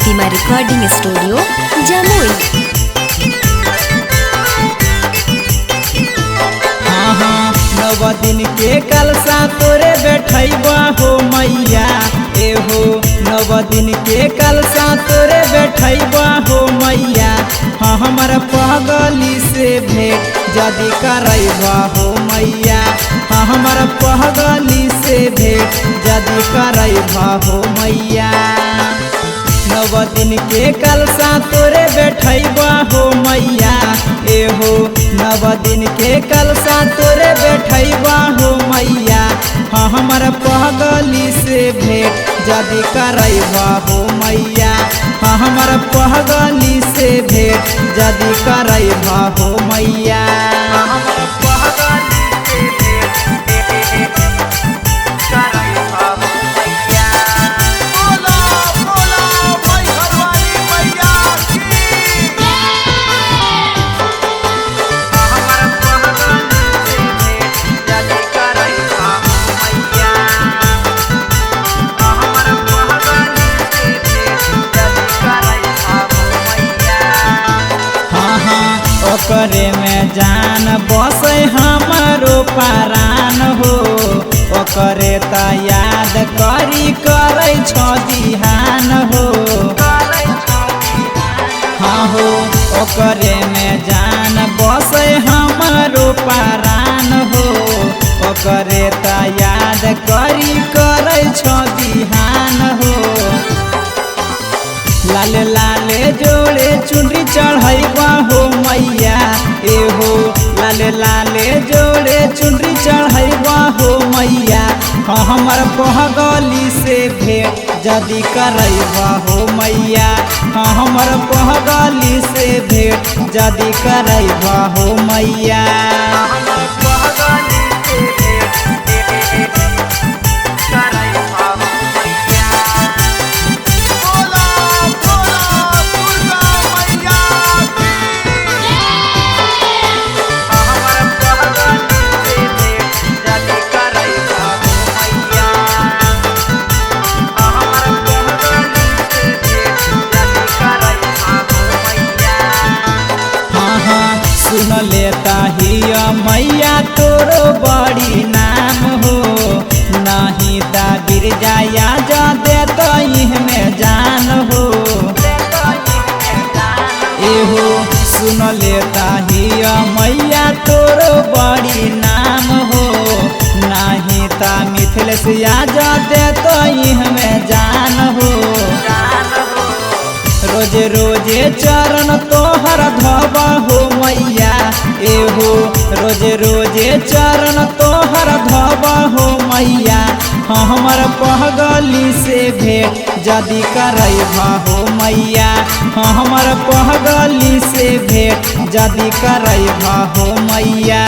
प्रतिमा recording studio Jamui. नव दिन के कलसा तोरे बैठैबा हो मैया एहो, नव दिन के कलसा तोरे बैठैबा हो मैया। हाँ हमारा पगली से भेंट जदी करैबा हो मैया। हाँ हमारा पगली से भेंट जदी करैबा हो मैया। नव दिन के कलसा तोरे बैठैबा हो मैया एहो, नव दिन के कलसा तोरे बैठैबा हो मैया। हाँ हमारा पगली से भेंट जदी करैबा हो मैया। हाँ हमारा पगली से भेंट जदी करैबा हो मैया। ओकरे में जान बसे हमारो परान हो, ओकरे त याद करी करे छ बिहान हो। हाँ हो ओकरे में जान बसे हमारो परान हो, ओकरे त याद करी करे छ बिहान हो। लाले लाले जोड़े चुनरी चढ़ैबा हो मैया एहो, लाले लाले जोड़े चुनरी चढ़ैबा हो मैया। हाँ हमार पगली से भेंट जदी करैबा हो मैया। हाँ हमार पगली से भेंट जदी करैबा हो मैया। सुन लेता हिया मैया तोरो बड़ी नाम हो, नहीं ता गिर जाया जा देता में जान हो। एहो सुन लेता हिया मैया तोरो बड़ी नाम हो, नहीं ता मिथिल से जा देता में जान हो। रोजे रोजे चरण तोहर धोबा हो मैया एहो, रोजे रोजे चरण तोहर धोबा हो मैया। हाँ हमार पगली से भेंट जदी करैबा हो मैया। हाँ हमार पगली से भेंट जदी करैबा हो मैया।